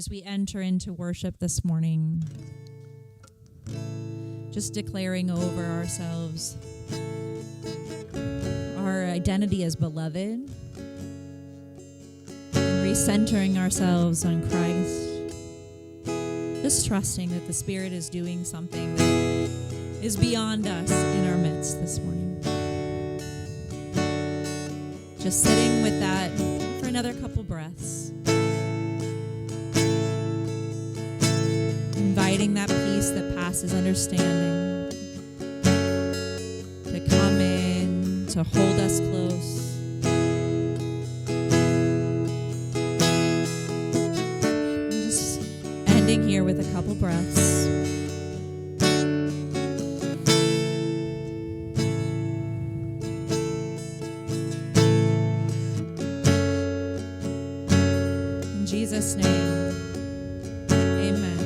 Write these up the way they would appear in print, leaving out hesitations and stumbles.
as we enter into worship this morning, just declaring over ourselves our identity as beloved and recentering ourselves on Christ. Just trusting that the Spirit is doing something that is beyond us in our midst this morning. Just sitting with that for another couple breaths. Inviting that peace that passes understanding to come in, to hold us close. And just ending here with a couple breaths. In Jesus' name, amen.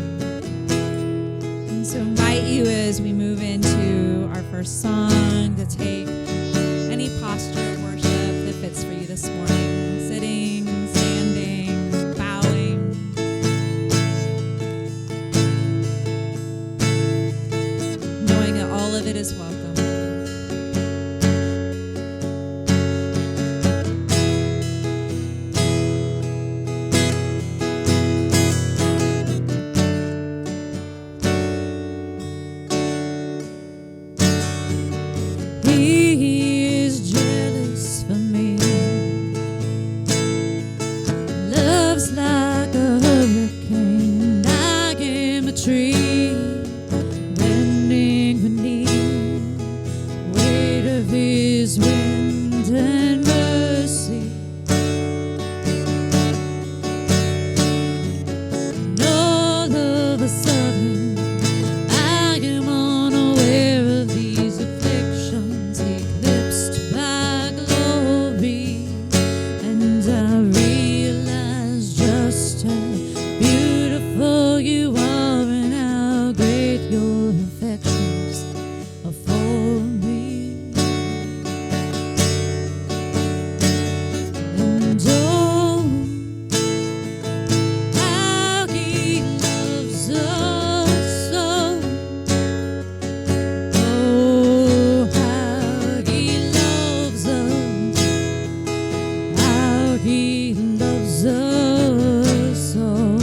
And so invite you as we move into our first song to take any posture of worship that fits for you this morning. Sitting, standing, bowing. Knowing that all of it is welcome. He is jealous for me. Love's like a hurricane. I am a tree bending beneath the weight of his wind and mercy. And all of a sudden, I am unaware of these afflictions eclipsed by glory, and I realize just how beautiful you are and how great your affections are for me. And oh, how he loves us so. Oh, how he loves us, how he loves us so.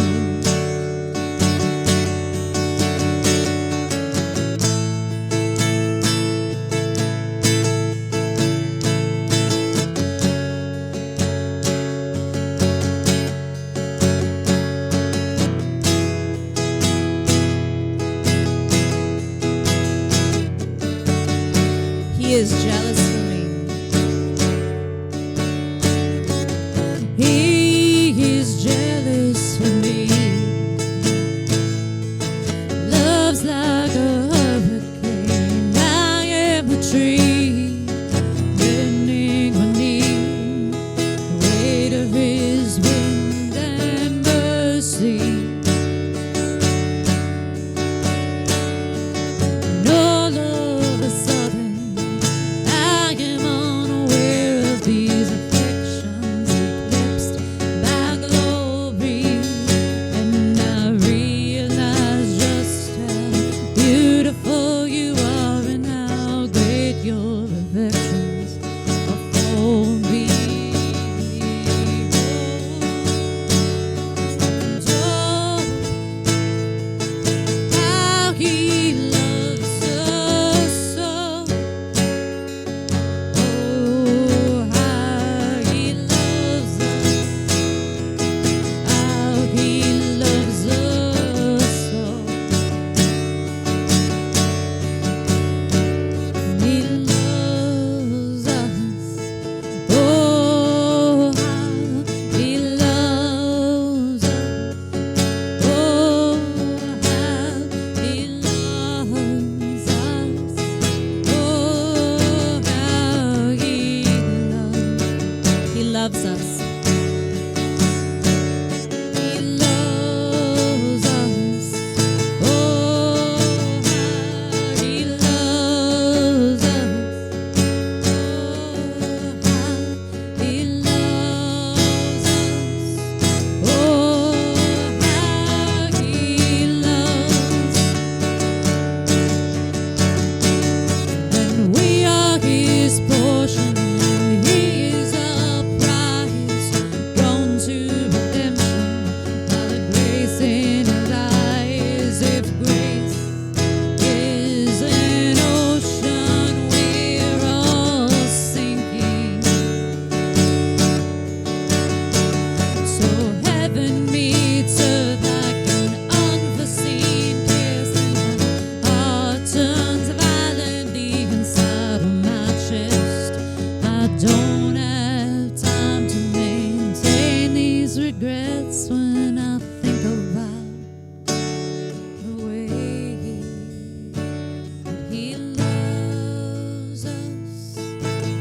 He is jealous for me. He is jealous for me. Love's like a hurricane. I am a tree bending beneath the weight of his wind and mercy. And all of a sudden, I am unaware of these afflictions eclipsed by glory, and I realize just how beautiful you are and how great your affections are for me. And oh, how he loves us so. Oh, how he loves us, how he loves us so. He loves us. Oh, how he loves us. Oh, how he loves us. Oh, how he loves us. He loves us. Oh, how he loves us. Oh, how he loves us. Oh, how don't have time to maintain these regrets when I think about the way that He loves us.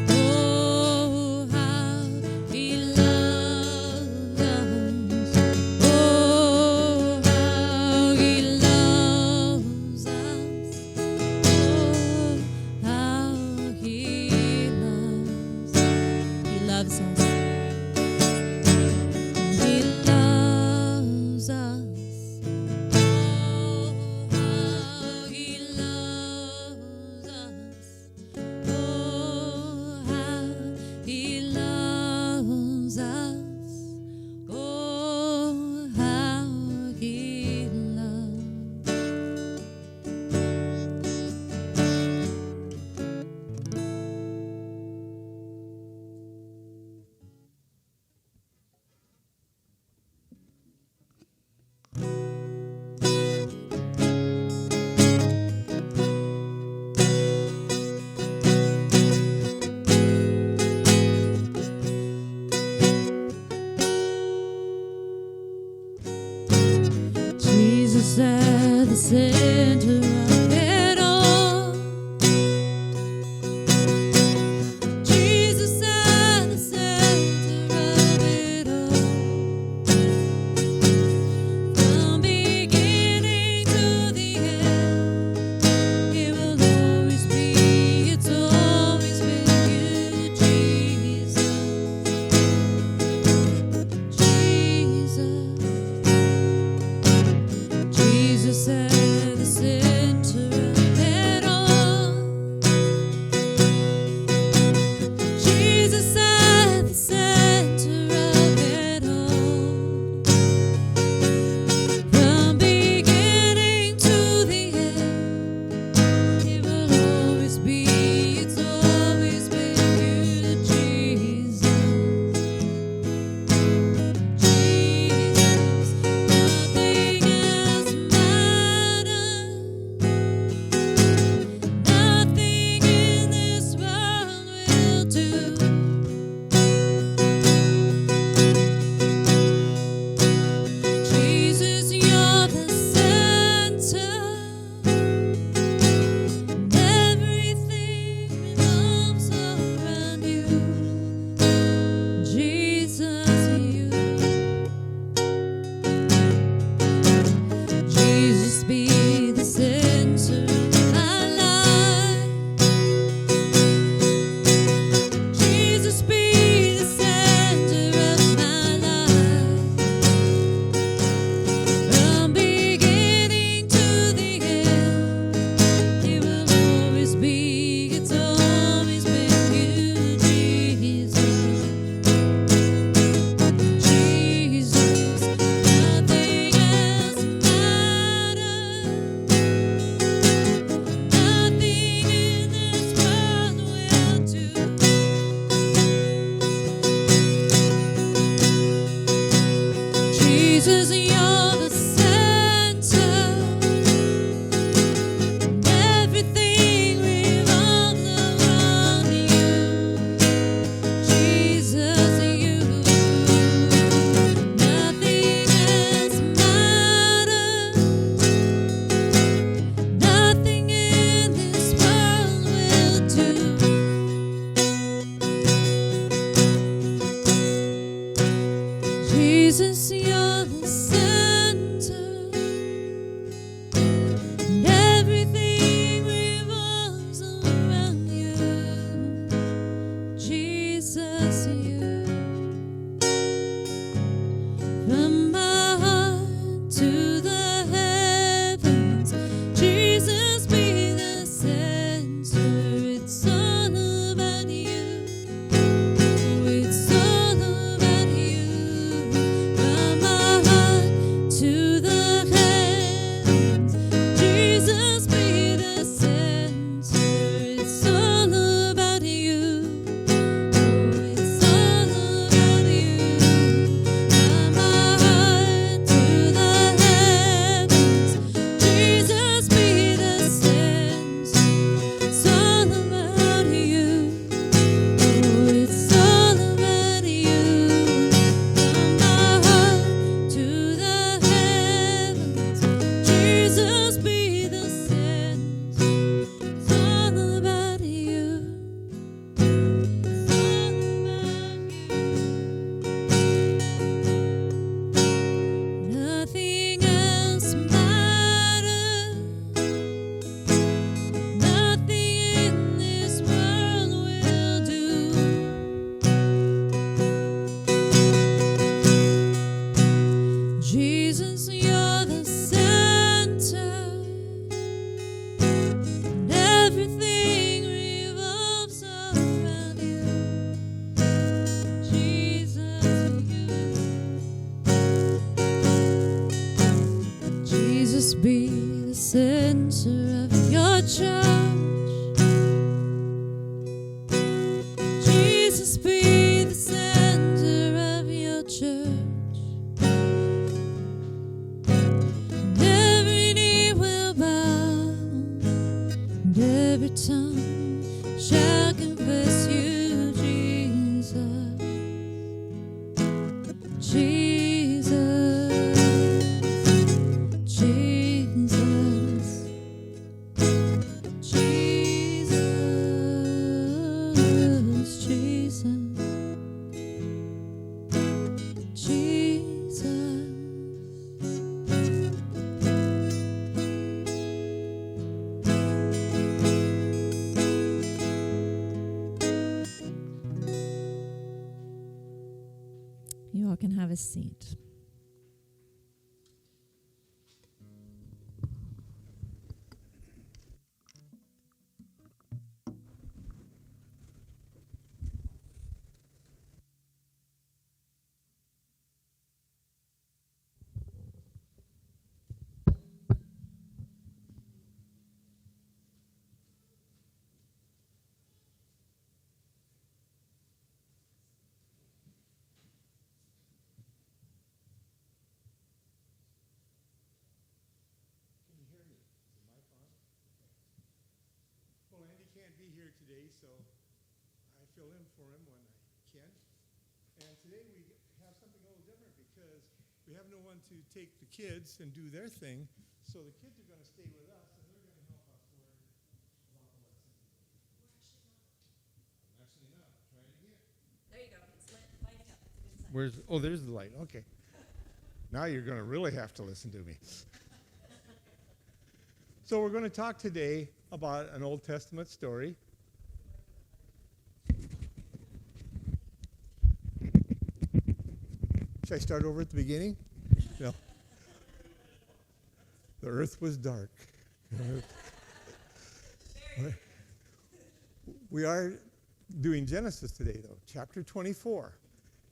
Oh, how He loves us. Oh, how He loves us. Oh, how He loves. He loves us. He loves us. Oh, how He loves us. Oh, how He loves us. Oh, how He loves. Jesus at the center of it all. Jesus at the center of it all. From beginning to the end, it will always be, it's always been you, Jesus. Jesus. Jesus at the center of it all. Jesus at the center of it all. From beginning to the end, it will always be, it's always been you, Jesus. Jesus, nothing else matters. Nothing in this world will do. Jesus, you're the center. And everything revolves around you. Jesus, you. Jesus, be the center of my life. Jesus, be the center of my life. From beginning to the end, it will always be, it's always been you, Jesus. Jesus, nothing else matters. Nothing in this world will do. Jesus, you're the center. And everything revolves around you. Jesus, you. Nothing else matters. Nothing in this world will do. Jesus, you're the center. You all can have a seat. Well, Andy can't be here today, so I fill in for him when I can. And today we have something a little different because we have no one to take the kids and do their thing. So the kids are going to stay with us, and they're going to help us learn about the lesson. I'm actually not. Try it again. There you go. It's lighting up. It's a good sign. Oh, there's the light. Okay. Now you're going to really have to listen to me. So we're going to talk today about an Old Testament story. Should I start over at the beginning? No. The earth was dark. We are doing Genesis today, though, chapter 24.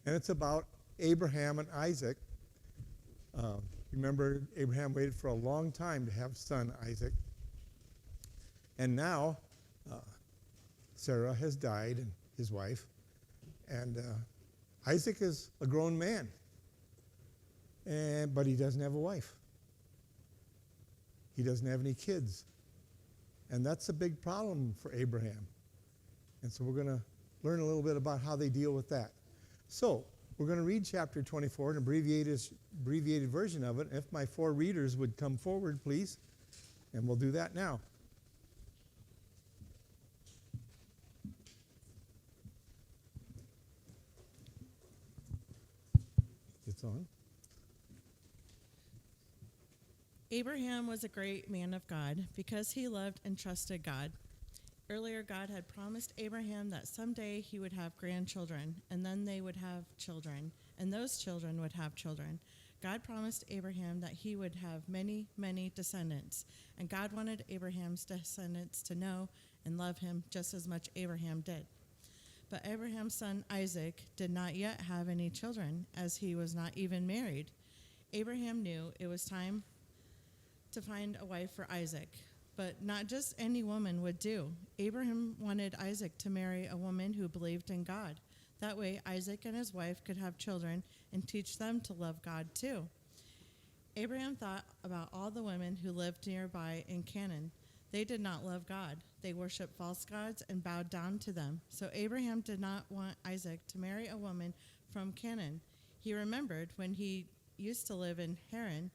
And it's about Abraham and Isaac. Remember, Abraham waited for a long time to have son Isaac. And now, Sarah has died, and his wife. And Isaac is a grown man. But he doesn't have a wife. He doesn't have any kids. And that's a big problem for Abraham. And so we're going to learn a little bit about how they deal with that. So, we're going to read chapter 24, an abbreviated version of it. If my 4 readers would come forward, please. And we'll do that now. It's on. Abraham was a great man of God because he loved and trusted God. Earlier, God had promised Abraham that someday he would have grandchildren, and then they would have children, and those children would have children. God promised Abraham that he would have many, many descendants, and God wanted Abraham's descendants to know and love him just as much Abraham did. But Abraham's son Isaac did not yet have any children, as he was not even married. Abraham knew it was time to find a wife for Isaac. But not just any woman would do. Abraham wanted Isaac to marry a woman who believed in God. That way, Isaac and his wife could have children and teach them to love God too. Abraham thought about all the women who lived nearby in Canaan. They did not love God. They worshiped false gods and bowed down to them. So Abraham did not want Isaac to marry a woman from Canaan. He remembered when he used to live in Haran.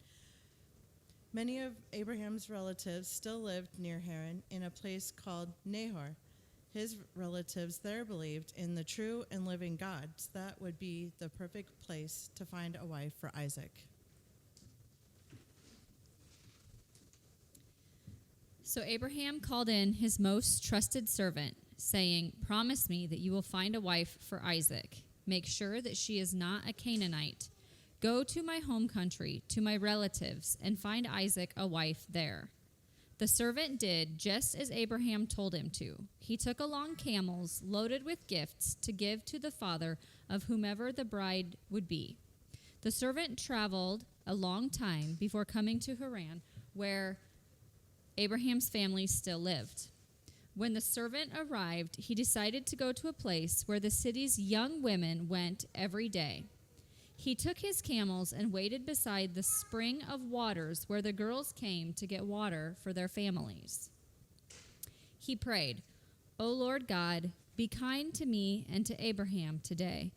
Many of Abraham's relatives still lived near Haran in a place called Nahor. His relatives there believed in the true and living God, so that would be the perfect place to find a wife for Isaac. So Abraham called in his most trusted servant, saying, "Promise me that you will find a wife for Isaac. Make sure that she is not a Canaanite. Go to my home country, to my relatives, and find Isaac a wife there." The servant did just as Abraham told him to. He took along camels loaded with gifts to give to the father of whomever the bride would be. The servant traveled a long time before coming to Haran, where Abraham's family still lived. When the servant arrived, he decided to go to a place where the city's young women went every day. He took his camels and waited beside the spring of waters where the girls came to get water for their families. He prayed, "O Lord God, be kind to me and to Abraham today.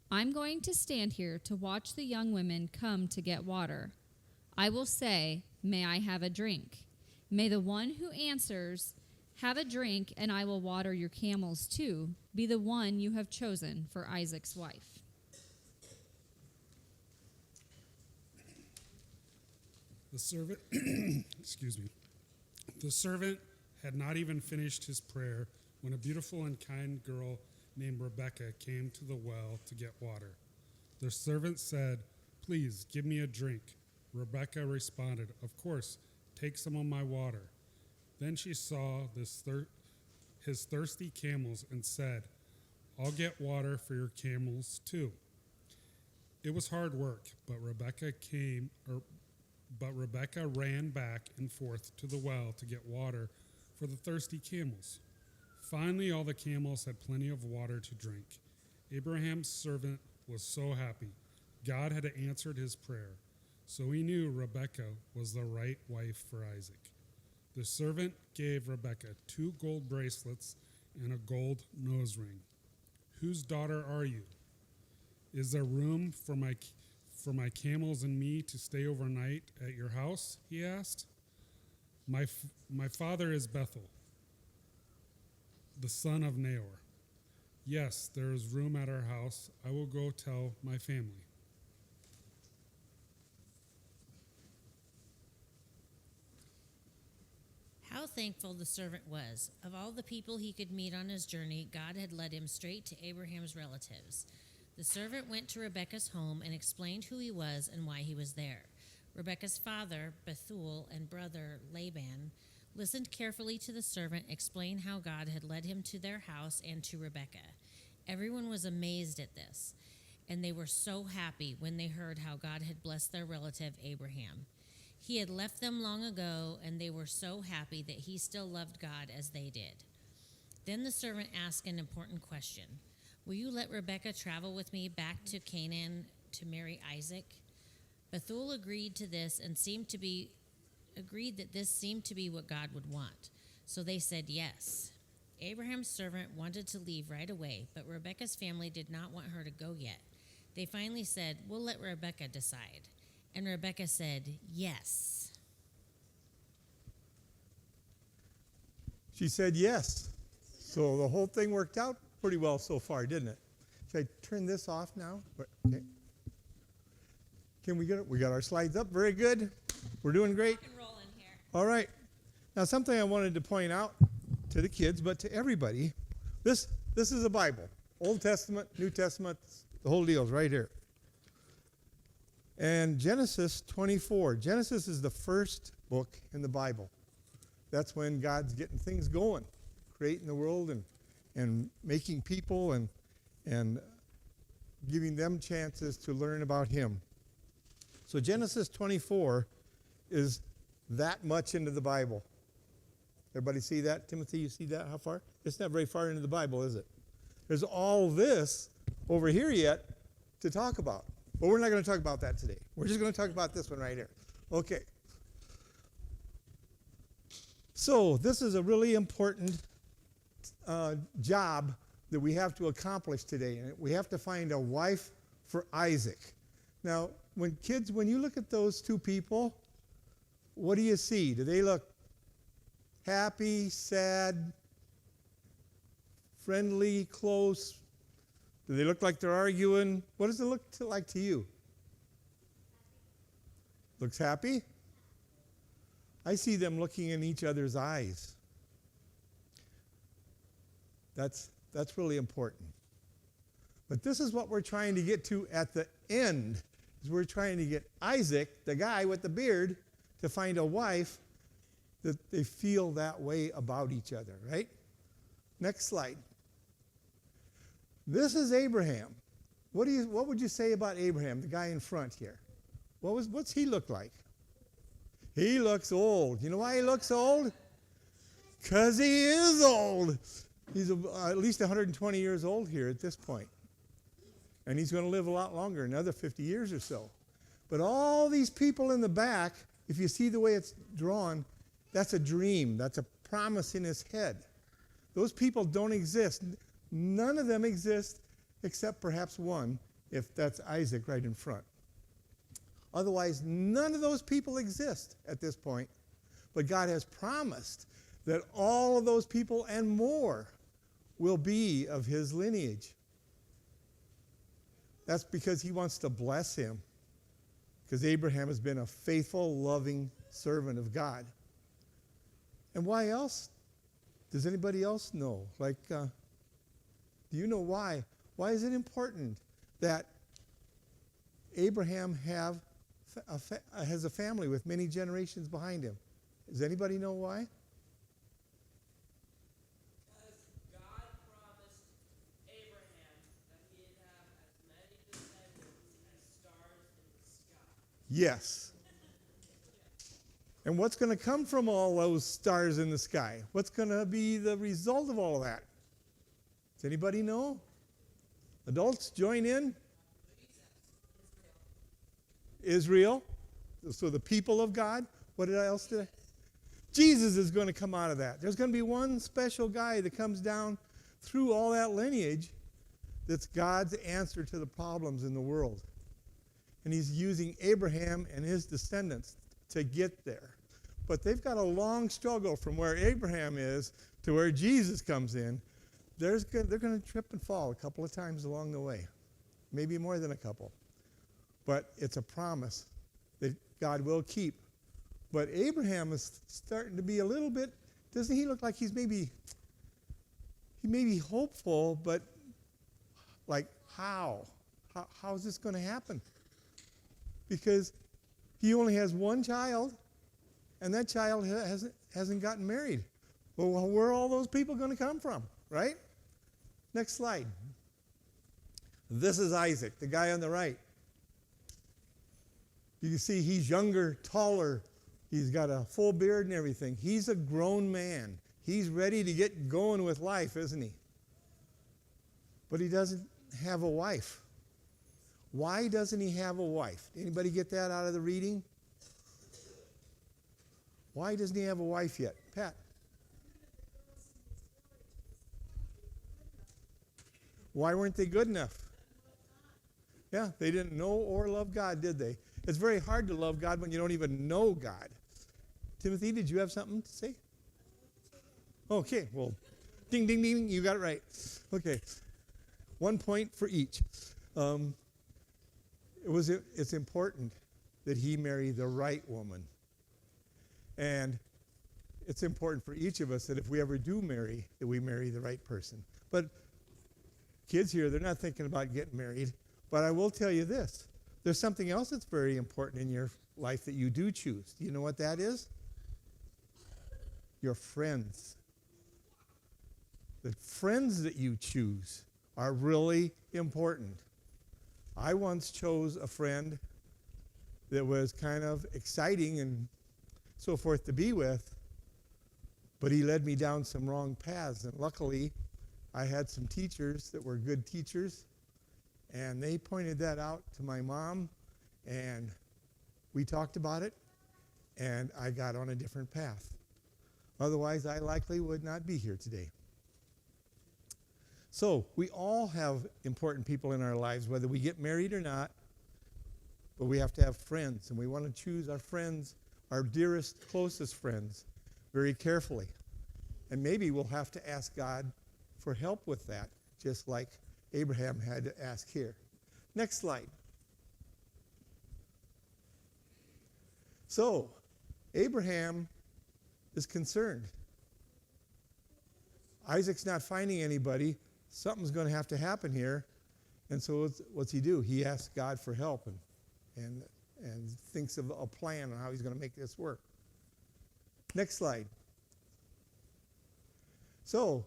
I'm going to stand here to watch the young women come to get water. I will say, 'May I have a drink?' May the one who answers, 'Have a drink and I will water your camels too,' be the one you have chosen for Isaac's wife." The servant, The servant had not even finished his prayer when a beautiful and kind girl named Rebekah came to the well to get water. The servant said, "Please give me a drink." Rebekah responded, "Of course, take some of my water." Then she saw his thirsty camels and said, "I'll get water for your camels too." It was hard work, but Rebekah ran back and forth to the well to get water for the thirsty camels. Finally, all the camels had plenty of water to drink. Abraham's servant was so happy. God had answered his prayer, so he knew Rebekah was the right wife for Isaac. The servant gave Rebekah 2 gold bracelets and a gold nose ring. "Whose daughter are you? Is there room for my camels and me to stay overnight at your house?" he asked. My father is Bethuel, the son of Nahor. "Yes, there is room at our house. I will go tell my family." How thankful the servant was. Of all the people he could meet on his journey, God had led him straight to Abraham's relatives. The servant went to Rebekah's home and explained who he was and why he was there. Rebekah's father, Bethuel, and brother, Laban, listened carefully to the servant explain how God had led him to their house and to Rebekah. Everyone was amazed at this, and they were so happy when they heard how God had blessed their relative Abraham. He had left them long ago, and they were so happy that he still loved God as they did. Then the servant asked an important question. "Will you let Rebekah travel with me back to Canaan to marry Isaac?" Bethuel agreed to this and agreed that this seemed to be what God would want. So they said yes. Abraham's servant wanted to leave right away, but Rebekah's family did not want her to go yet. They finally said, "We'll let Rebekah decide." And Rebekah said, "Yes." She said yes. So the whole thing worked out pretty well so far, didn't it? Should I turn this off now? Okay. Can we get it? We got our slides up. Very good. We're doing great. Rock and roll in here. All right. Now, something I wanted to point out to the kids, but to everybody, this is a Bible. Old Testament, New Testament, the whole deal's right here. And Genesis 24. Genesis is the first book in the Bible. That's when God's getting things going, creating the world and making people and giving them chances to learn about him. So Genesis 24 is that much into the Bible. Everybody see that? Timothy, you see that? How far? It's not very far into the Bible, is it? There's all this over here yet to talk about. But we're not going to talk about that today. We're just going to talk about this one right here. Okay. So this is a really important job that we have to accomplish today. And we have to find a wife for Isaac. Now, when you look at those two people, what do you see? Do they look happy, sad, friendly, close? Do they look like they're arguing? What does it look like to you? Looks happy? I see them looking in each other's eyes. That's really important. But this is what we're trying to get to at the end. Is we're trying to get Isaac, the guy with the beard, to find a wife that they feel that way about each other, right? Next slide. This is Abraham. What would you say about Abraham, the guy in front here? What's he look like? He looks old. You know why he looks old? Because he is old. He's at least 120 years old here at this point. And he's going to live a lot longer, another 50 years or so. But all these people in the back, if you see the way it's drawn, that's a dream. That's a promise in his head. Those people don't exist. None of them exist except perhaps one, if that's Isaac right in front. Otherwise, none of those people exist at this point. But God has promised that all of those people and more will be of his lineage. That's because he wants to bless him. Because Abraham has been a faithful, loving servant of God. And why else? Does anybody else know? Do you know why? Why is it important that Abraham has a family with many generations behind him? Does anybody know why? Because God promised Abraham that he'd have as many descendants as stars in the sky. Yes. And what's going to come from all those stars in the sky? What's going to be the result of all of that? Does anybody know? Adults, join in. Israel. So the people of God. What else did I? Jesus is going to come out of that. There's going to be one special guy that comes down through all that lineage that's God's answer to the problems in the world. And he's using Abraham and his descendants to get there. But they've got a long struggle from where Abraham is to where Jesus comes in. They're going to trip and fall a couple of times along the way, maybe more than a couple. But it's a promise that God will keep. But Abraham is starting to be a little bit, doesn't he look like he may be hopeful, but like how? How is this going to happen? Because he only has one child, and that child hasn't gotten married. Well, where are all those people going to come from, right? Next slide. This is Isaac, the guy on the right. You can see he's younger, taller. He's got a full beard and everything. He's a grown man. He's ready to get going with life, isn't he? But he doesn't have a wife. Why doesn't he have a wife? Anybody get that out of the reading? Why doesn't he have a wife yet? Pat? Why weren't they good enough? Yeah, they didn't know or love God, did they? It's very hard to love God when you don't even know God. Timothy, did you have something to say? Okay, well, ding, ding, ding, you got it right. Okay, 1 point for each. It's important that he marry the right woman. And it's important for each of us that if we ever do marry, that we marry the right person. But kids here, they're not thinking about getting married. But I will tell you this. There's something else that's very important in your life that you do choose. Do you know what that is? Your friends. The friends that you choose are really important. I once chose a friend that was kind of exciting and so forth to be with, but he led me down some wrong paths. And luckily, I had some teachers that were good teachers, and they pointed that out to my mom, and we talked about it, and I got on a different path. Otherwise, I likely would not be here today. So we all have important people in our lives, whether we get married or not, but we have to have friends, and we want to choose our friends, our dearest, closest friends, very carefully. And maybe we'll have to ask God for help with that, just like Abraham had to ask here. Next slide. So, Abraham is concerned. Isaac's not finding anybody. Something's going to have to happen here. And so what's he do? He asks God for help and thinks of a plan on how he's going to make this work. Next slide. So,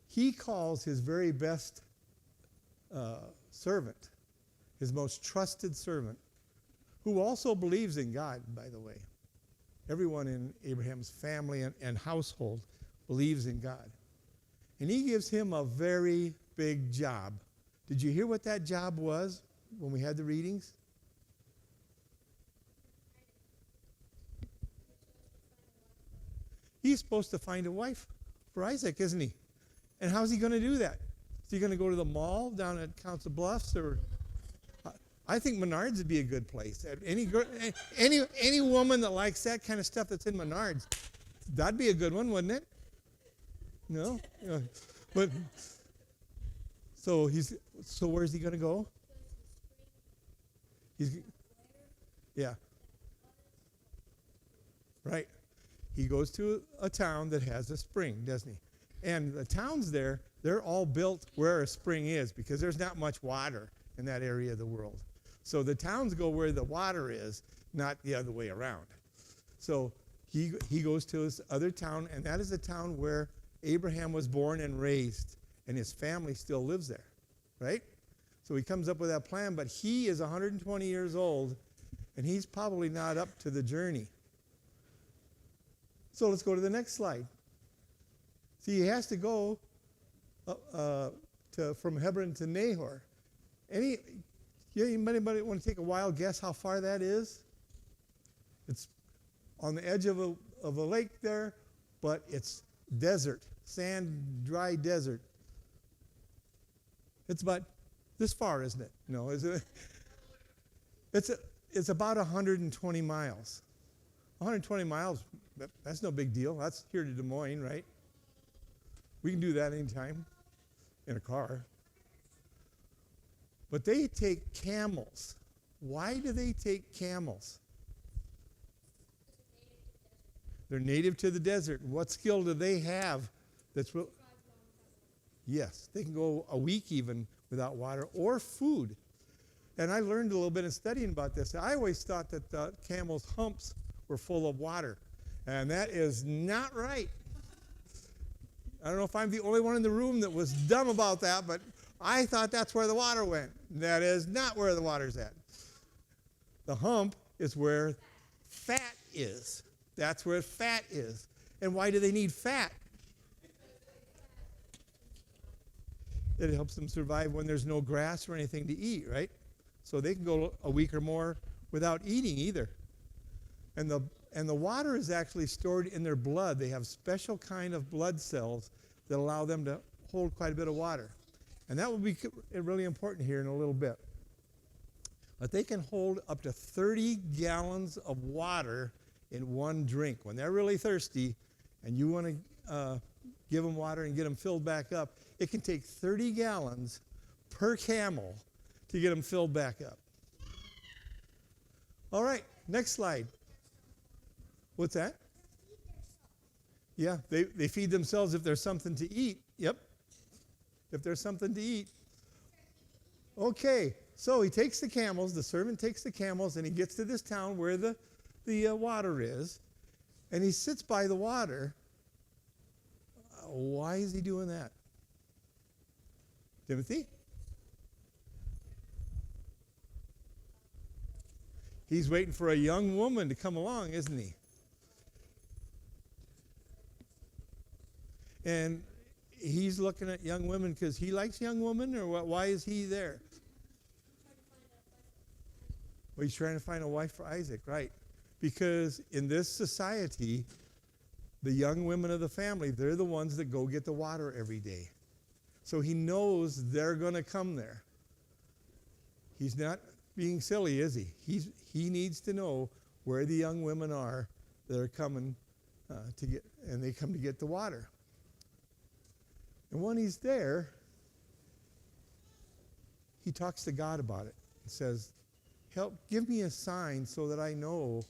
he calls his very best servant, his most trusted servant, who also believes in God, by the way. Everyone in Abraham's family and household believes in God. And he gives him a very big job. Did you hear what that job was when we had the readings? He's supposed to find a wife for Isaac, isn't he? And how's he going to do that? Is he going to go to the mall down at Council Bluffs, or I think Menards would be a good place. Any woman that likes that kind of stuff that's in Menards, that'd be a good one, wouldn't it? No, but so where's he going to go? Yeah, right. He goes to a town that has a spring, doesn't he? And the towns there, they're all built where a spring is because there's not much water in that area of the world. So the towns go where the water is, not the other way around. So he goes to this other town, and that is the town where Abraham was born and raised, and his family still lives there, right? So he comes up with that plan, but he is 120 years old, and he's probably not up to the journey. So let's go to the next slide. See, he has to go from Hebron to Nahor. Anybody want to take a wild guess how far that is? It's on the edge of a lake there, but it's desert, sand, dry desert. It's about this far, isn't it? No, is it? It's about 120 miles. 120 miles, that's no big deal. That's here to Des Moines, right? We can do that anytime in a car. But they take camels. Why do they take camels? They're native to the desert. What skill do they have that's real? Yes, they can go a week even without water or food. And I learned a little bit in studying about this. I always thought that the camel's humps were full of water. And that is not right. I don't know if I'm the only one in the room that was dumb about that, but I thought that's where the water went. That is not where the water's at. The hump is where fat is. That's where fat is. And why do they need fat? It helps them survive when there's no grass or anything to eat, right? So they can go a week or more without eating either. And the water is actually stored in their blood. They have special kind of blood cells that allow them to hold quite a bit of water. And that will be really important here in a little bit. But they can hold up to 30 gallons of water in one drink. When they're really thirsty and you want to give them water and get them filled back up, it can take 30 gallons per camel to get them filled back up. All right, next slide. What's that? Yeah, they feed themselves if there's something to eat. Yep, if there's something to eat. Okay, so he takes the camels, the servant takes the camels, and he gets to this town where the water is, and he sits by the water. Why is he doing that? Timothy? He's waiting for a young woman to come along, isn't he? And he's looking at young women because he likes young women, or what? Why is he there? Well, he's trying to find a wife for Isaac, right? Because in this society, the young women of the family, they're the ones that go get the water every day. So he knows they're going to come there. He's not being silly, is he? He needs to know where the young women are that are coming to get, and they come to get the water. And when he's there, he talks to God about it and says, give me a sign so that I know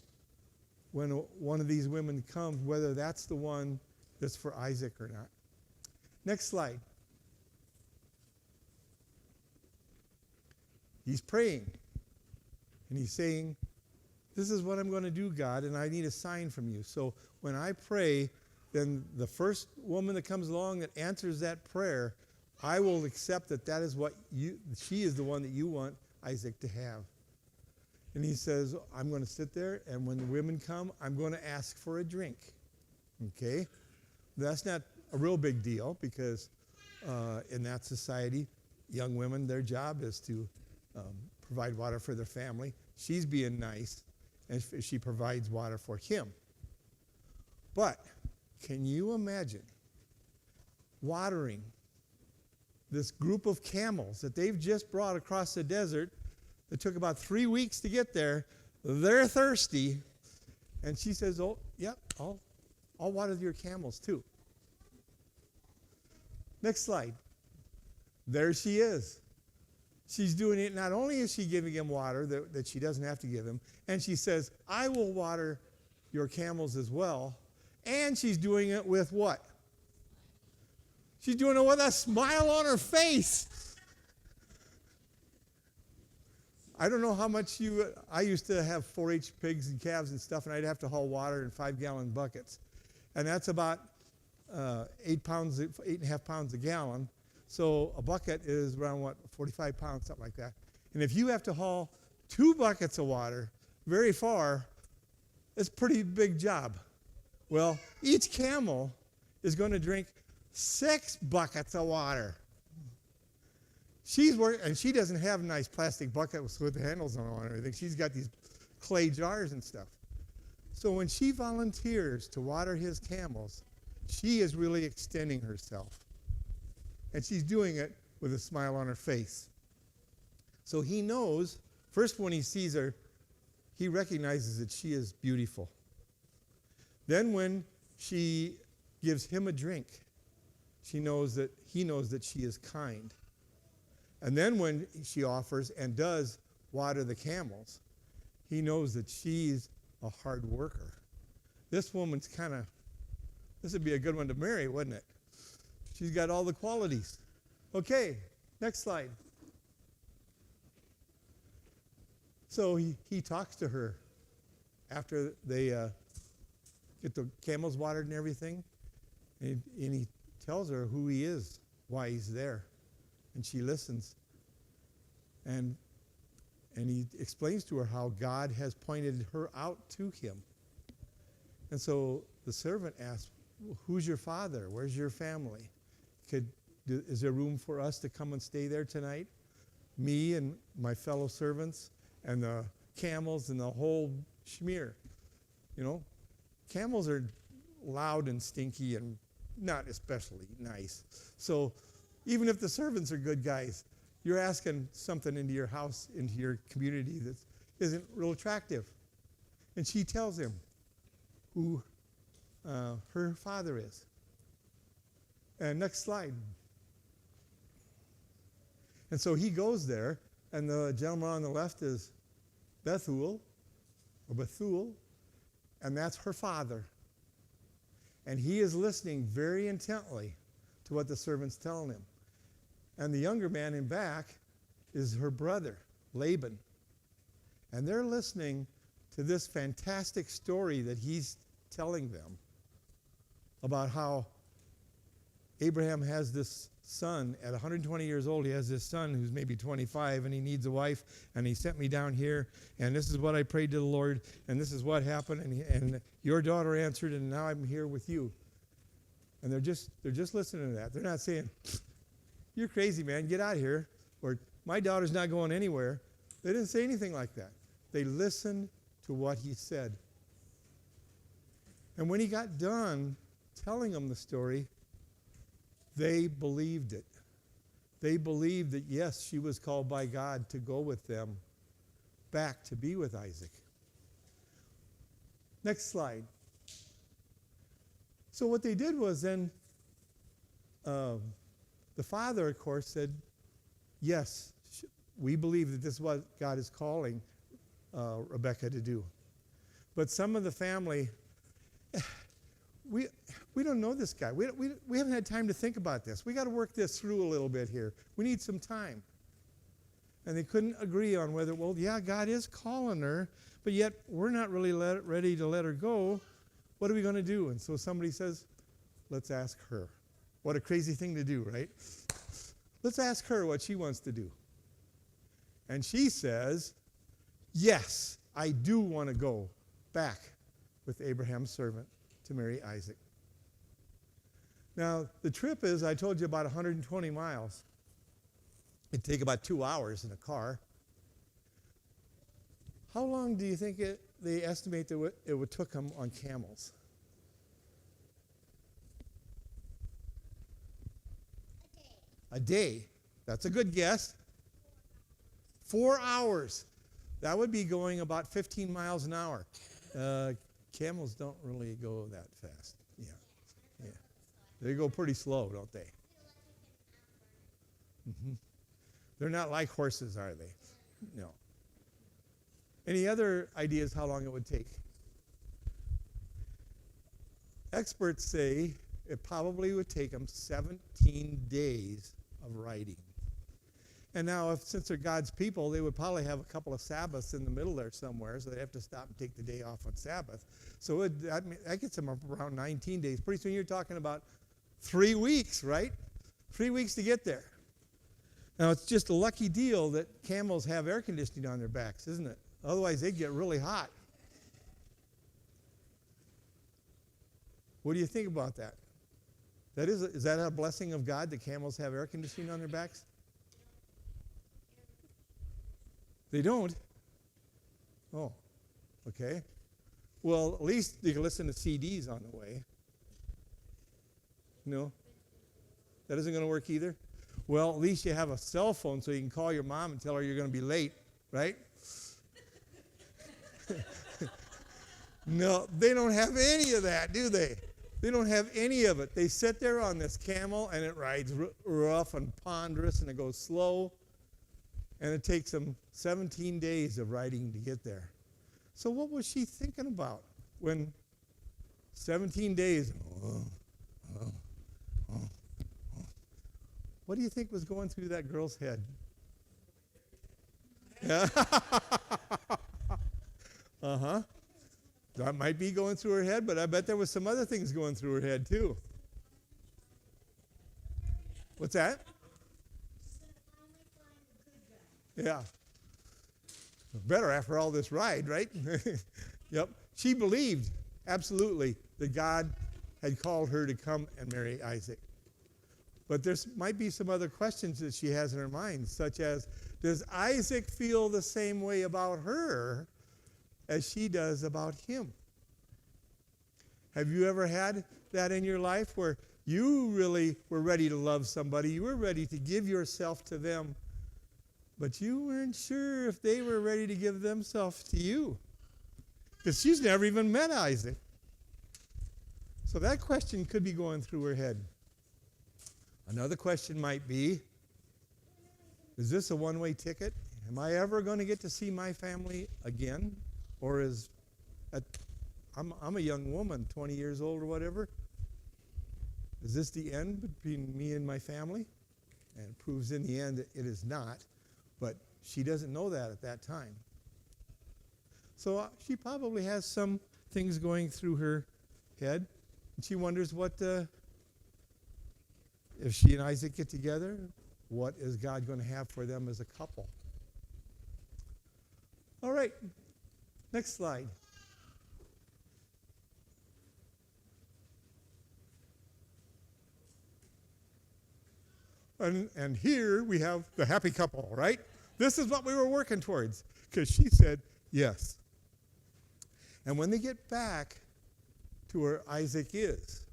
when one of these women comes, whether that's the one that's for Isaac or not. Next slide. He's praying, and he's saying, this is what I'm going to do, God, and I need a sign from you. So when I pray, then the first woman that comes along that answers that prayer, I will accept that is what she is the one that you want Isaac to have. And he says, I'm going to sit there, and when the women come, I'm going to ask for a drink. Okay? That's not a real big deal because in that society, young women, their job is to provide water for their family. She's being nice, and she provides water for him. But can you imagine watering this group of camels that they've just brought across the desert? It took about 3 weeks to get there. They're thirsty. And she says, oh, yeah, I'll water your camels too. Next slide. There she is. She's doing it. Not only is she giving him water that she doesn't have to give him, and she says, I will water your camels as well. And she's doing it with what? She's doing it with a smile on her face. I don't know how much I used to have 4-H pigs and calves and stuff, and I'd have to haul water in 5-gallon buckets. And that's about 8.5 pounds a gallon. So a bucket is around, 45 pounds, something like that. And if you have to haul 2 buckets of water very far, it's a pretty big job. Well, each camel is going to drink 6 buckets of water. And she doesn't have nice plastic buckets with the handles on them and everything. She's got these clay jars and stuff. So when she volunteers to water his camels, she is really extending herself. And she's doing it with a smile on her face. So he knows, first when he sees her, he recognizes that she is beautiful. Then when she gives him a drink, he knows that she is kind. And then when she offers and does water the camels, he knows that she's a hard worker. This woman's this would be a good one to marry, wouldn't it? She's got all the qualities. Okay, next slide. So he talks to her after they get the camels watered and everything, and he tells her who he is, why he's there. And she listens. And he explains to her how God has pointed her out to him. And so the servant asks, who's your father? Where's your family? Is there room for us to come and stay there tonight? Me and my fellow servants and the camels and the whole schmear. You know, camels are loud and stinky and not especially nice. So even if the servants are good guys, you're asking something into your house, into your community that isn't real attractive. And she tells him who her father is. And next slide. And so he goes there, and the gentleman on the left is Bethuel, and that's her father. And he is listening very intently to what the servant's telling him. And the younger man in back is her brother, Laban. And they're listening to this fantastic story that he's telling them about how Abraham has this son. At 120 years old, he has this son who's maybe 25, and he needs a wife, and he sent me down here, and this is what I prayed to the Lord, and this is what happened, and your daughter answered, and now I'm here with you. And they're just listening to that. They're not saying, you're crazy, man, get out of here, or my daughter's not going anywhere. They didn't say anything like that. They listened to what he said. And when he got done telling them the story, they believed it. They believed that, yes, she was called by God to go with them back to be with Isaac. Next slide. So what they did was then, the father, of course, said, yes, we believe that this is what God is calling Rebekah to do. But some of the family, we don't know this guy. We haven't had time to think about this. We got to work this through a little bit here. We need some time. And they couldn't agree on whether, well, yeah, God is calling her, but yet we're not really ready to let her go. What are we going to do? And so somebody says, let's ask her. What a crazy thing to do, right? Let's ask her what she wants to do. And she says, yes, I do want to go back with Abraham's servant to marry Isaac. Now, the trip is, I told you, about 120 miles. It'd take about 2 hours in a car. How long do you think they estimate that it would took them on camels? A day. That's a good guess. 4 hours. That would be going about 15 miles an hour. Camels don't really go that fast. Yeah. They go pretty slow, don't they? Mm-hmm. They're not like horses, are they? No. Any other ideas how long it would take? Experts say it probably would take them 17 days of riding. And now, since they're God's people, they would probably have a couple of Sabbaths in the middle there somewhere, so they have to stop and take the day off on Sabbath. So that gets them up around 19 days. Pretty soon you're talking about 3 weeks, right? 3 weeks to get there. Now, it's just a lucky deal that camels have air conditioning on their backs, isn't it? Otherwise, they'd get really hot. What do you think about that? Is that a blessing of God that camels have air conditioning on their backs? They don't? Oh, okay. Well, at least you can listen to CDs on the way. No? That isn't going to work either? Well, at least you have a cell phone so you can call your mom and tell her you're going to be late, right? No, they don't have any of that, do they? They don't have any of it. They sit there on this camel, and it rides rough and ponderous, and it goes slow. And it takes them 17 days of riding to get there. So what was she thinking about when 17 days? What do you think was going through that girl's head? Yeah. Uh-huh. That might be going through her head, but I bet there was some other things going through her head too. What's that? Yeah. Better after all this ride, right? Yep. She believed, absolutely, that God had called her to come and marry Isaac. But there might be some other questions that she has in her mind, such as, does Isaac feel the same way about her as she does about him? Have you ever had that in your life where you really were ready to love somebody, you were ready to give yourself to them, but you weren't sure if they were ready to give themselves to you? Because she's never even met Isaac. So that question could be going through her head. Another question might be, is this a one-way ticket? Am I ever going to get to see my family again? Or I'm a young woman, 20 years old or whatever. Is this the end between me and my family? And it proves in the end that it is not. But she doesn't know that at that time. So she probably has some things going through her head. And she wonders if she and Isaac get together, what is God going to have for them as a couple? All right, next slide. And here we have the happy couple, right? This is what we were working towards, because she said yes. And when they get back to where Isaac is,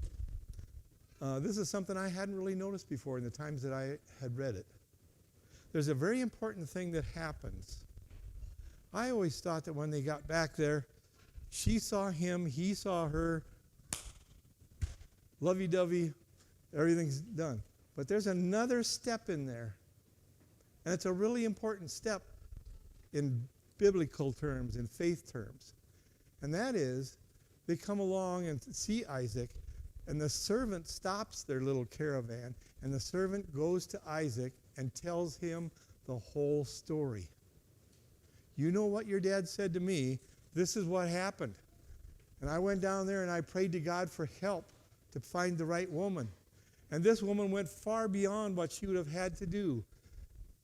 this is something I hadn't really noticed before in the times that I had read it. There's a very important thing that happens. I always thought that when they got back there, she saw him, he saw her, lovey-dovey, everything's done. But there's another step in there. And it's a really important step in biblical terms, in faith terms. And that is, they come along and see Isaac, and the servant stops their little caravan, and the servant goes to Isaac and tells him the whole story. You know what your dad said to me? This is what happened. And I went down there and I prayed to God for help to find the right woman. And this woman went far beyond what she would have had to do.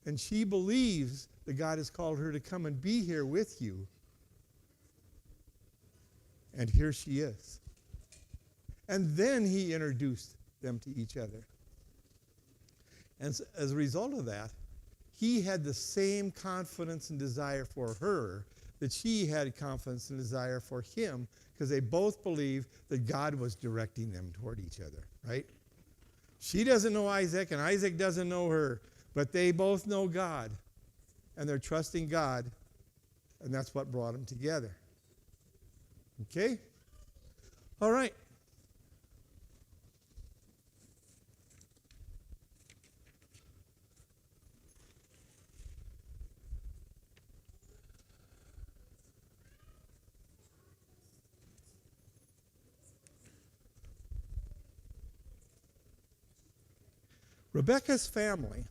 And she believes that God has called her to come and be here with you. And here she is. And then he introduced them to each other. And as a result of that, he had the same confidence and desire for her that she had confidence and desire for him, because they both believed that God was directing them toward each other, right? She doesn't know Isaac, and Isaac doesn't know her, but they both know God, and they're trusting God, and that's what brought them together. Okay? All right. Rebekah's family,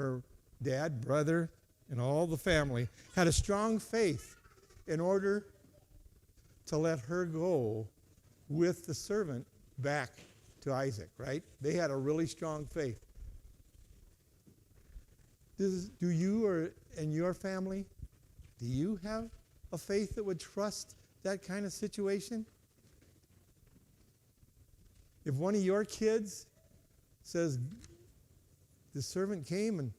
her dad, brother, and all the family had a strong faith in order to let her go with the servant back to Isaac, right? They had a really strong faith. Do you and your family, do you have a faith that would trust that kind of situation? If one of your kids says, the servant came and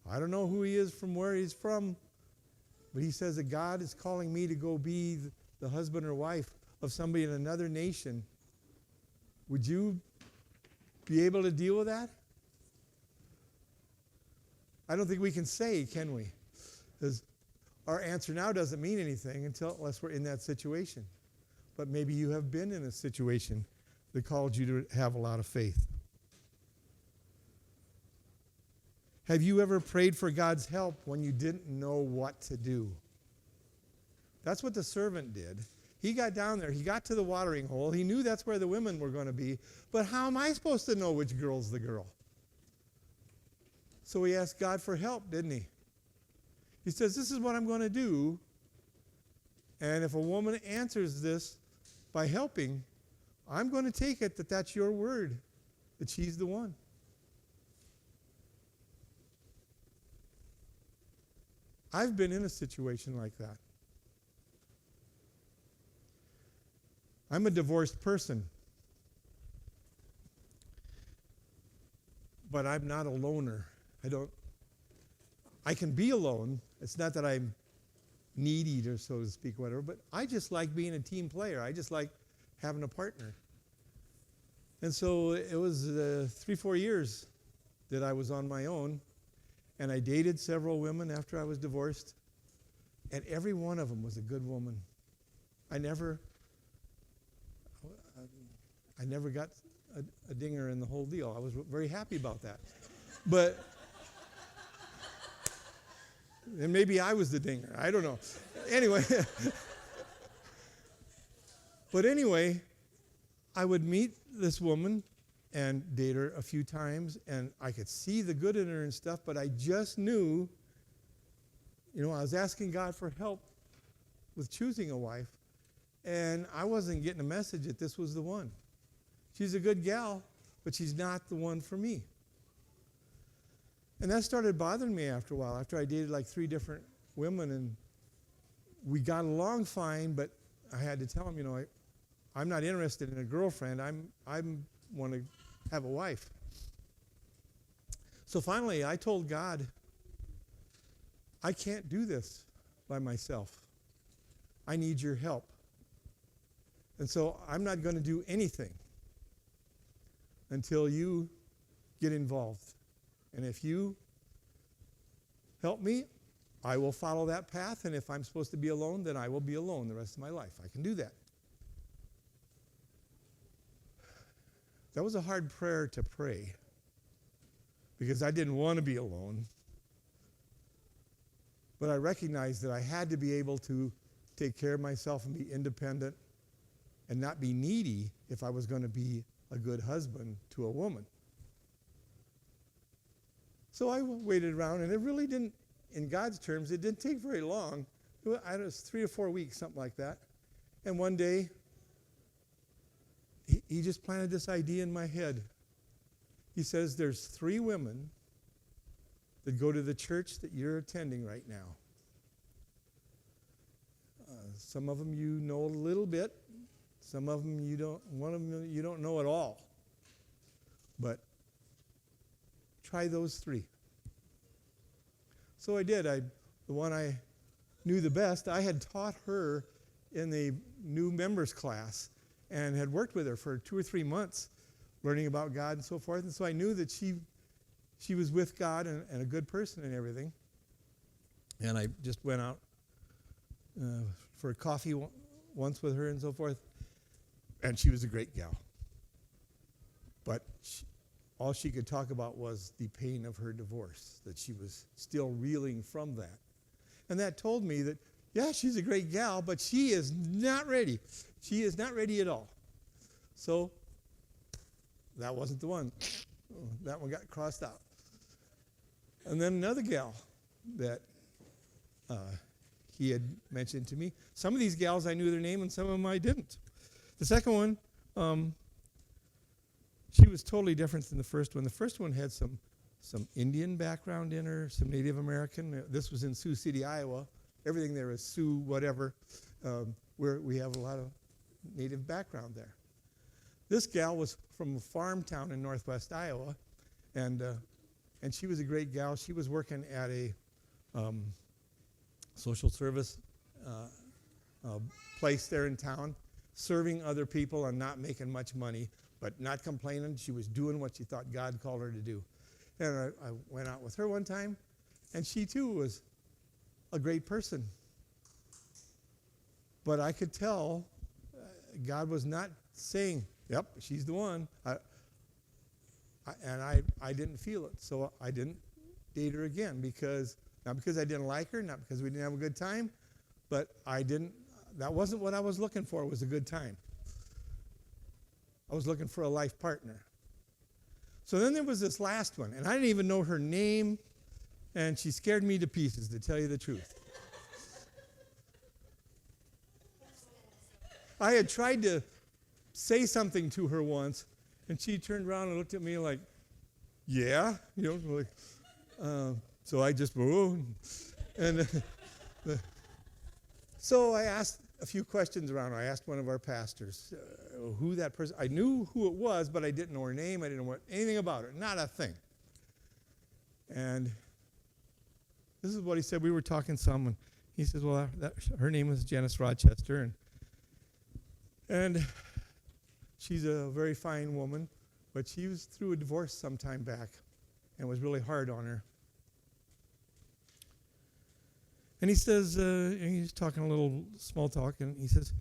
I don't know who he is from where he's from, but he says that God is calling me to go be the husband or wife of somebody in another nation, would you be able to deal with that? I don't think we can say, can we? Because our answer now doesn't mean anything unless we're in that situation. But maybe you have been in a situation that called you to have a lot of faith. Have you ever prayed for God's help when you didn't know what to do? That's what the servant did. He got down there. He got to the watering hole. He knew that's where the women were going to be. But how am I supposed to know which girl's the girl? So he asked God for help, didn't he? He says, this is what I'm going to do. And if a woman answers this by helping, I'm going to take it that that's your word, that she's the one. I've been in a situation like that. I'm a divorced person. But I'm not a loner. I can be alone. It's not that I'm needy, or so to speak, whatever, but I just like being a team player. I just like having a partner. And so it was 3-4 years that I was on my own, and I dated several women after I was divorced, and every one of them was a good woman. I never got a dinger in the whole deal. I was very happy about that. But and maybe I was the dinger. I don't know. Anyway. But anyway, I would meet this woman and date her a few times, and I could see the good in her and stuff, but I just knew, I was asking God for help with choosing a wife, and I wasn't getting a message that this was the one. She's a good gal, but she's not the one for me. And that started bothering me after a while, after I dated like 3 different women, and we got along fine, but I had to tell him, I'm not interested in a girlfriend. I want to have a wife. So finally, I told God, I can't do this by myself. I need your help. And so I'm not going to do anything until you get involved. And if you help me, I will follow that path. And if I'm supposed to be alone, then I will be alone the rest of my life. I can do that. That was a hard prayer to pray because I didn't want to be alone. But I recognized that I had to be able to take care of myself and be independent and not be needy if I was going to be a good husband to a woman. So I waited around, and it really didn't, in God's terms, it didn't take very long. It was 3 or 4 weeks, something like that. And one day, he just planted this idea in my head. He says, there's 3 women that go to the church that you're attending right now. Some of them you know a little bit. Some of them you don't, one of them you don't know at all. But try those 3. So I did. The one I knew the best, I had taught her in the new members class and had worked with her for 2 or 3 months learning about God and so forth. And so I knew that she was with God and a good person and everything. And I just went out for a coffee once with her and so forth. And she was a great gal. But all she could talk about was the pain of her divorce, that she was still reeling from that. And that told me that, yeah, she's a great gal, but she is not ready. She is not ready at all. So that wasn't the one. That one got crossed out. And then another gal that he had mentioned to me. Some of these gals I knew their name and some of them I didn't. The second one, she was totally different than the first one. The first one had some Indian background in her, some Native American. This was in Sioux City, Iowa. Everything there is Sioux, whatever, where we have a lot of Native background there. This gal was from a farm town in northwest Iowa, and she was a great gal. She was working at a social service place there in town, serving other people and not making much money, but not complaining. She was doing what she thought God called her to do. And I went out with her one time, and she too was a great person. But I could tell God was not saying, yep, she's the one. I didn't feel it, so I didn't date her again, not because I didn't like her, not because we didn't have a good time, but that wasn't what I was looking for, was a good time. I was looking for a life partner. So then there was this last one, and I didn't even know her name, and she scared me to pieces, to tell you the truth. I had tried to say something to her once, and she turned around and looked at me like, yeah, so I just, and so I asked a few questions around. I asked one of our pastors who that person, I knew who it was, but I didn't know her name. I didn't know anything about her, not a thing. And this is what he said. We were talking some, and he says, well, her name was Janice Rochester, and she's a very fine woman, but she was through a divorce some time back, and it was really hard on her. And he says, and he's talking a little small talk, and he says,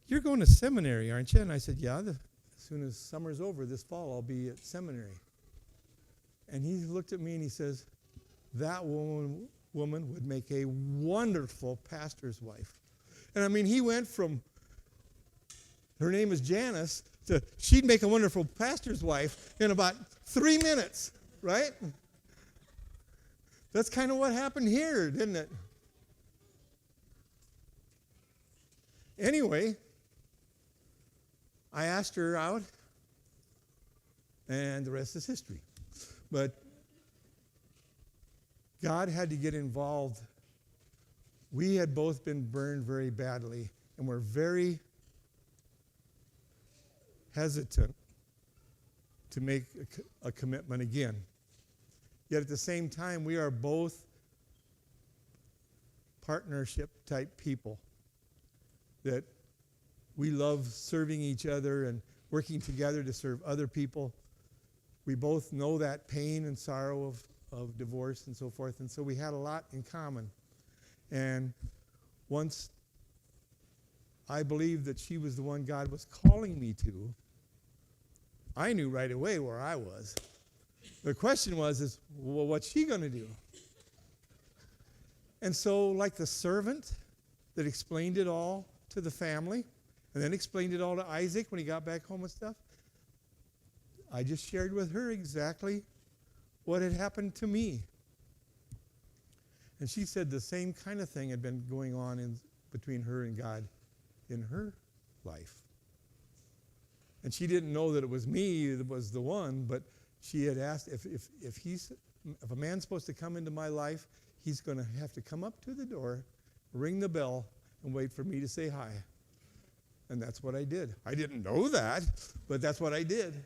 you're going to seminary, aren't you? And I said, yeah, as soon as summer's over this fall, I'll be at seminary. And he looked at me and he says, that woman would make a wonderful pastor's wife. And I mean, he went from, her name is Janice, to she'd make a wonderful pastor's wife in about 3 minutes, right? That's kind of what happened here, didn't it? Anyway, I asked her out, and the rest is history. But God had to get involved. We had both been burned very badly, and we're very hesitant to make a commitment again. Yet at the same time, we are both partnership type people, that we love serving each other and working together to serve other people. We both know that pain and sorrow of divorce and so forth, and so we had a lot in common. And once I believed that she was the one God was calling me to, I knew right away where I was. The question was, well, what's she going to do? And so, like the servant that explained it all to the family, and then explained it all to Isaac when he got back home and stuff, I just shared with her exactly what had happened to me. And she said the same kind of thing had been going on between her and God in her life. And she didn't know that it was me that was the one, but she had asked, if a man's supposed to come into my life, he's going to have to come up to the door, ring the bell, and wait for me to say hi. And that's what I did. I didn't know that, but that's what I did.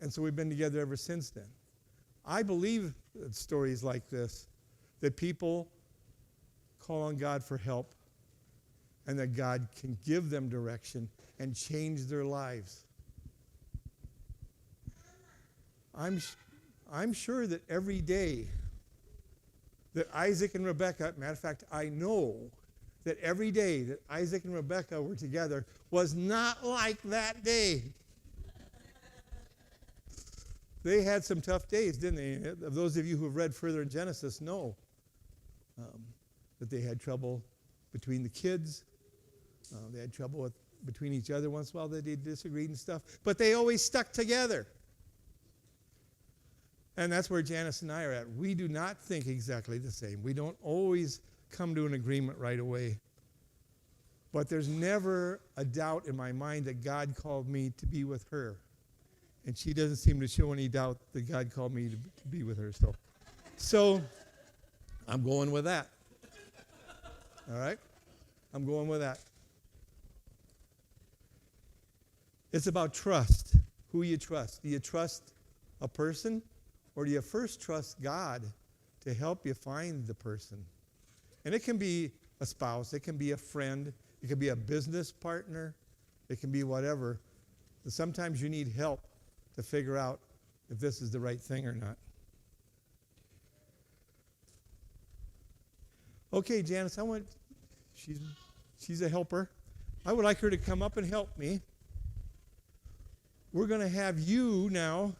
And so we've been together ever since then. I believe that stories like this, that people call on God for help, and that God can give them direction and change their lives. I'm sure that every day that Isaac and Rebekah, matter of fact, I know that every day that Isaac and Rebekah were together was not like that day. They had some tough days, didn't they? Those of you who have read further in Genesis know that they had trouble between the kids. They had trouble between each other once in a while. They disagreed and stuff. But they always stuck together. And that's where Janice and I are at. We do not think exactly the same. We don't always come to an agreement right away. But there's never a doubt in my mind that God called me to be with her. And she doesn't seem to show any doubt that God called me to be with her. So I'm going with that. All right? I'm going with that. It's about trust. Who you trust. Do you trust a person? Or do you first trust God to help you find the person? And it can be a spouse. It can be a friend. It can be a business partner. It can be whatever. But sometimes you need help to figure out if this is the right thing or not. Okay, Janice, she's a helper. I would like her to come up and help me. We're going to have you now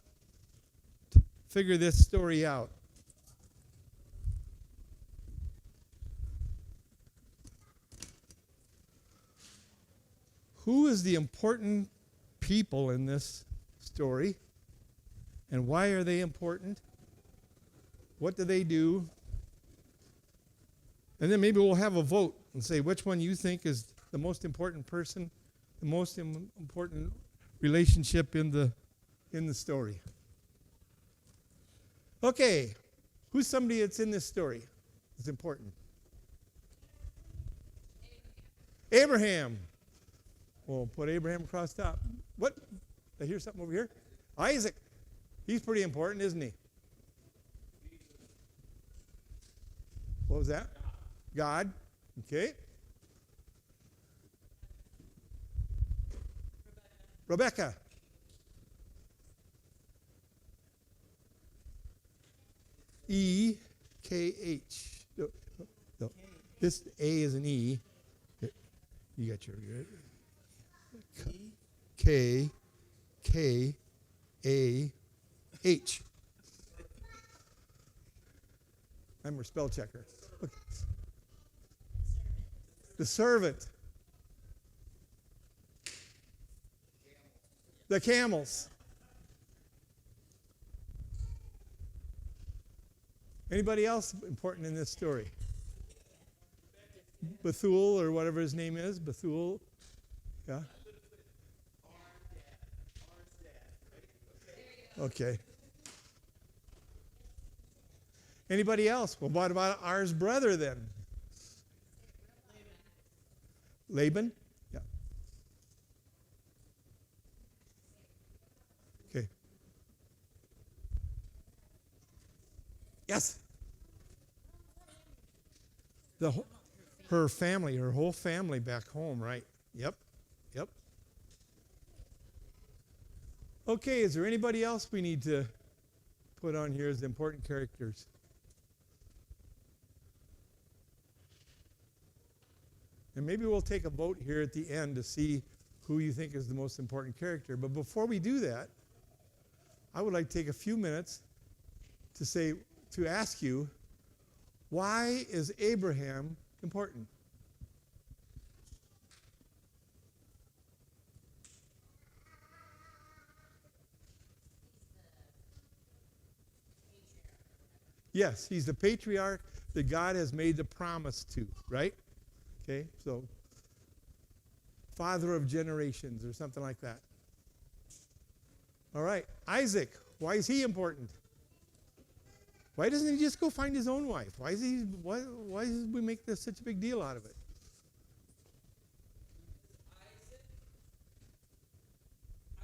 figure this story out. Who is the important people in this story? And why are they important? What do they do? And then maybe we'll have a vote and say which one you think is the most important person, the most important relationship in the story. Okay, who's somebody that's in this story that's important? Abraham. We'll put Abraham across top. What? I hear something over here. Isaac. He's pretty important, isn't he? What was that? God. Okay. Rebecca. E-K-H. No. This A is an E. You got your... K-K-A-H. I'm her spell checker. Okay. The servant. The camels. Anybody else important in this story? Bethuel, or whatever his name is. Bethuel. Yeah? Okay. Anybody else? Well, what about ours brother then? Laban? Yeah. Okay. Yes. Her family, her whole family back home, right? Yep. Yep. Okay, is there anybody else we need to put on here as important characters? And maybe we'll take a vote here at the end to see who you think is the most important character. But before we do that, I would like to take a few minutes to ask you, why is Abraham important? Yes, he's the patriarch that God has made the promise to, right? Okay, so father of generations or something like that. All right, Isaac, why is he important? Why doesn't he just go find his own wife? Why does we make this such a big deal out of it?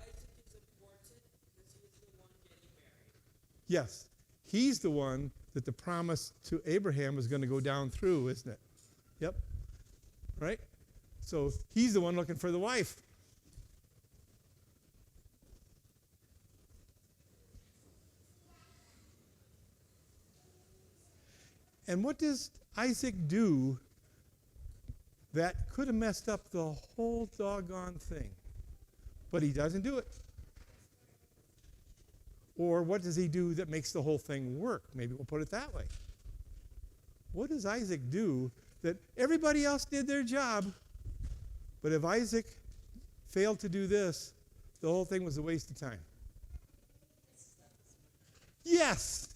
Isaac is important because he's the one getting married. Yes, he's the one that the promise to Abraham is going to go down through, isn't it? Yep. Right? So he's the one looking for the wife. And what does Isaac do that could have messed up the whole doggone thing? But he doesn't do it. Or what does he do that makes the whole thing work? Maybe we'll put it that way. What does Isaac do that everybody else did their job, but if Isaac failed to do this, the whole thing was a waste of time? Yes.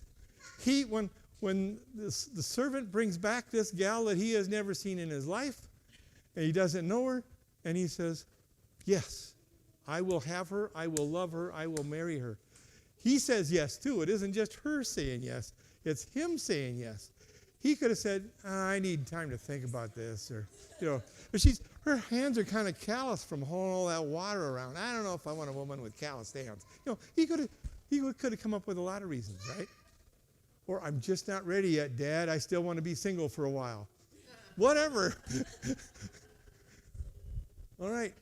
When the servant brings back this gal that he has never seen in his life, and he doesn't know her, and he says, yes, I will have her, I will love her, I will marry her. He says yes too. It isn't just her saying yes, it's him saying yes. He could have said, I need time to think about this, or but her hands are kind of calloused from hauling all that water around. I don't know if I want a woman with calloused hands. He could have come up with a lot of reasons, right? Or I'm just not ready yet, Dad. I still want to be single for a while. Whatever. All right.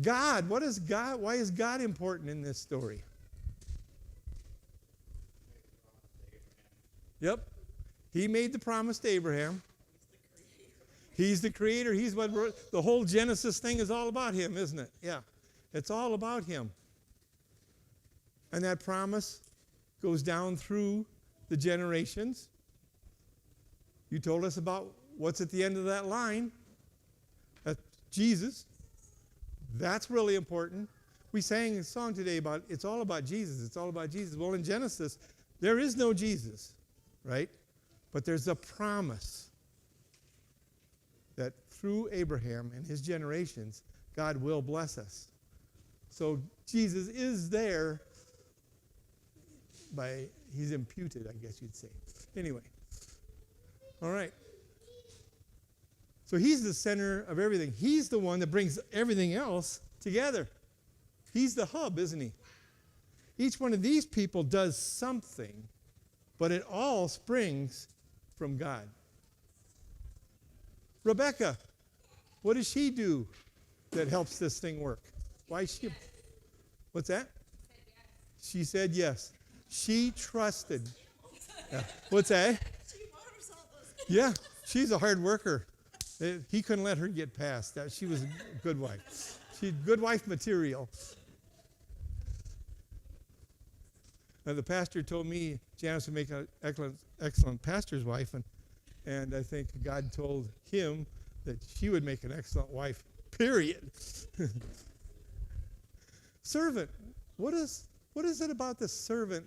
God, what is God? Why is God important in this story? Yep. He made the promise to Abraham. He's the creator. He's what the whole Genesis thing is all about him, isn't it? Yeah. It's all about him. And that promise goes down through the generations. You told us about what's at the end of that line. That's Jesus. That's really important. We sang a song today about it's all about Jesus. It's all about Jesus. Well, in Genesis, there is no Jesus, right? But there's a promise that through Abraham and his generations, God will bless us. So Jesus is there he's imputed, I guess you'd say. Anyway. All right. So he's the center of everything. He's the one that brings everything else together. He's the hub, isn't he? Each one of these people does something, but it all springs from God. Rebecca, what does she do that helps this thing work? Why is she? What's that? She said yes. She trusted. Yeah. What's that? Yeah, she's a hard worker. He couldn't let her get past that. She was a good wife. She's good wife material. Now, the pastor told me Janice would make an excellent pastor's wife, and I think God told him that she would make an excellent wife, period. Servant. What is it about the servant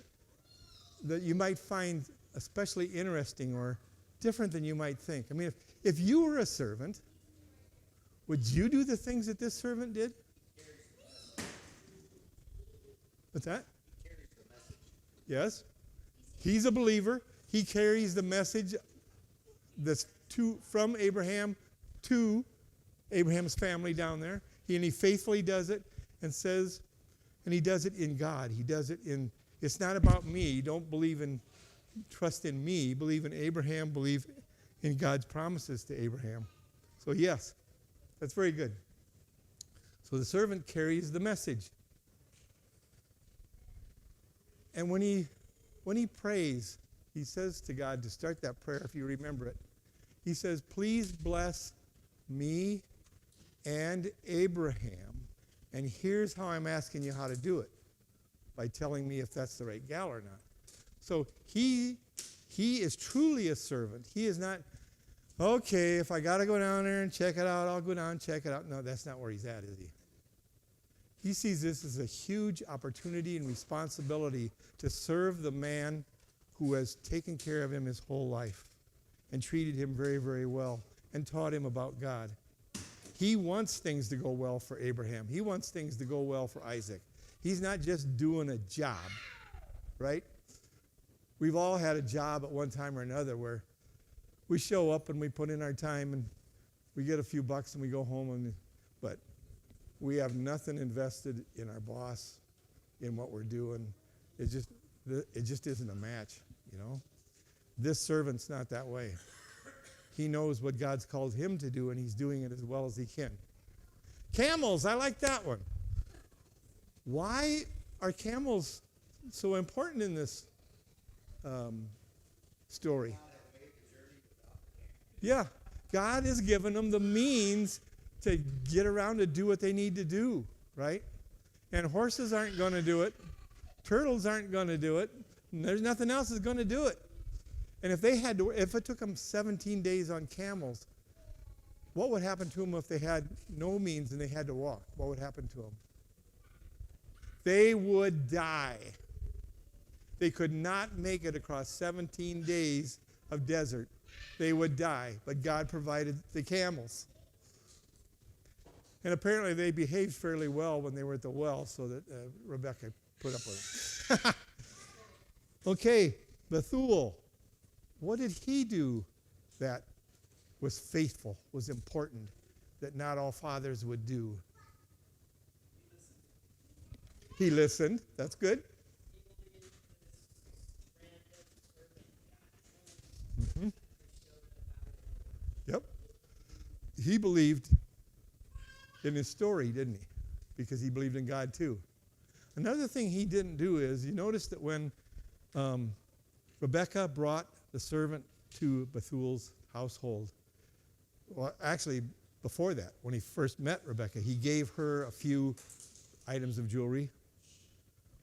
that you might find especially interesting or different than you might think? I mean, if you were a servant, would you do the things that this servant did? What's that? Yes. He's a believer. He carries the message that's from Abraham to Abraham's family down there. And he faithfully does it and says, and he does it in God. He does it in, it's not about me. Don't trust in me. Believe in Abraham. Believe in God's promises to Abraham. So yes, that's very good. So the servant carries the message. And when he prays, he says to God to start that prayer, if you remember it, he says, please bless me and Abraham. And here's how I'm asking you how to do it, by telling me if that's the right gal or not. So he is truly a servant. He is not, okay, if I got to go down there and check it out, I'll go down and check it out. No, that's not where he's at, is he? He sees this as a huge opportunity and responsibility to serve the man who has taken care of him his whole life and treated him very, very well and taught him about God. He wants things to go well for Abraham. He wants things to go well for Isaac. He's not just doing a job, right? We've all had a job at one time or another where we show up and we put in our time and we get a few bucks and we go home, but we have nothing invested in our boss, in what we're doing. It just isn't a match, you know? This servant's not that way. He knows what God's called him to do, and he's doing it as well as he can. Camels, I like that one. Why are camels so important in this story? Yeah, God has given them the means to get around to do what they need to do, right? And horses aren't going to do it. Turtles aren't going to do it. And there's nothing else that's going to do it. And if it took them 17 days on camels, what would happen to them if they had no means and they had to walk? What would happen to them? They would die. They could not make it across 17 days of desert. They would die, but God provided the camels. And apparently they behaved fairly well when they were at the well, so that Rebekah put up with it. Okay, Bethuel. What did he do that was faithful, was important, that not all fathers would do? He listened. That's good. Mm-hmm. Yep. He believed in his story, didn't he? Because he believed in God too. Another thing he didn't do is, you notice that when Rebekah brought the servant to Bethuel's household, well, actually, before that, when he first met Rebekah, he gave her a few items of jewelry.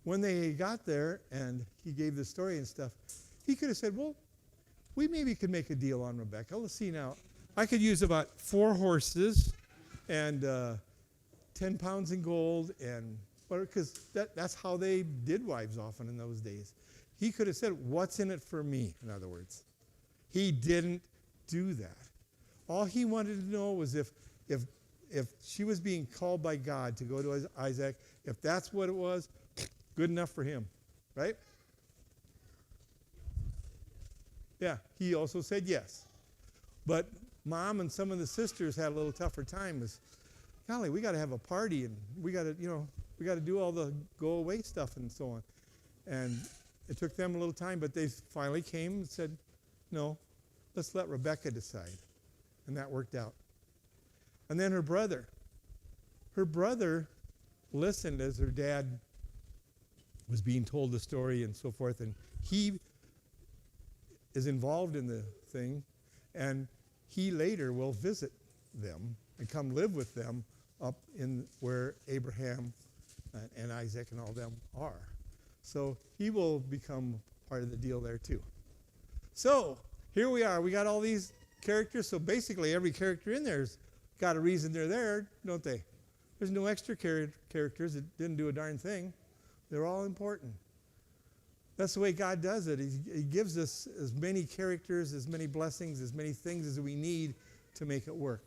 When they got there and he gave the story and stuff, he could have said, well, we maybe could make a deal on Rebekah. Let's see now. I could use about 4 horses and 10 pounds in gold, and because that's how they did wives often in those days. He could have said, what's in it for me, in other words. He didn't do that. All he wanted to know was if she was being called by God to go to Isaac, if that's what it was, good enough for him, right? Yeah, he also said yes. But Mom and some of the sisters had a little tougher time. Was, golly, we got to have a party, and we got to do all the go away stuff and so on. And it took them a little time, but they finally came and said, no, let's let Rebekah decide. And that worked out. And then her brother listened as her dad was being told the story and so forth, and he is involved in the thing, and he later will visit them and come live with them up in where Abraham and Isaac and all them are. So he will become part of the deal there too. So here we are. We got all these characters. So basically every character in there's got a reason they're there, don't they? There's no extra characters that didn't do a darn thing. They're all important. That's the way God does it. He gives us as many characters, as many blessings, as many things as we need to make it work.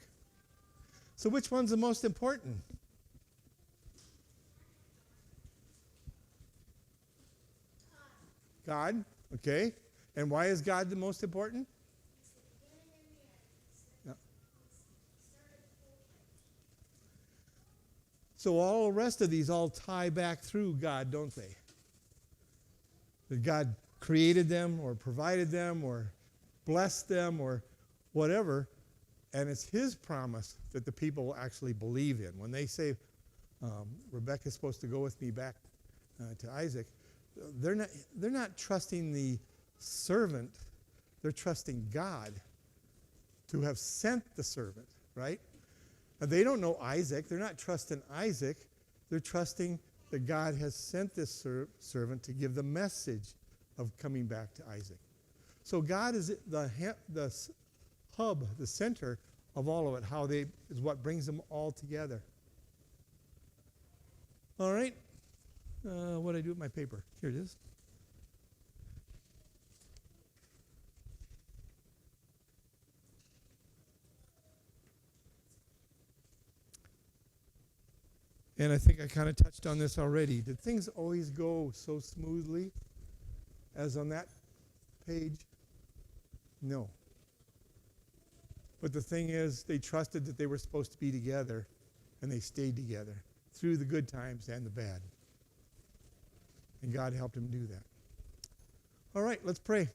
So which one's the most important? God, okay. And why is God the most important? Yeah. So all the rest of these all tie back through God, don't they? That God created them or provided them or blessed them or whatever, and it's his promise that the people will actually believe in. When they say, Rebekah's supposed to go with me back to Isaac, they're not trusting the servant, they're trusting God to have sent the servant, right? And they don't know Isaac, they're not trusting Isaac, they're trusting that God has sent this servant to give the message of coming back to Isaac. So God is the hub, the center of all of it, is what brings them all together. All right. What did I do with my paper? Here it is. And I think I kind of touched on this already. Did things always go so smoothly as on that page? No. But the thing is, they trusted that they were supposed to be together, and they stayed together through the good times and the bad. And God helped them do that. All right, let's pray.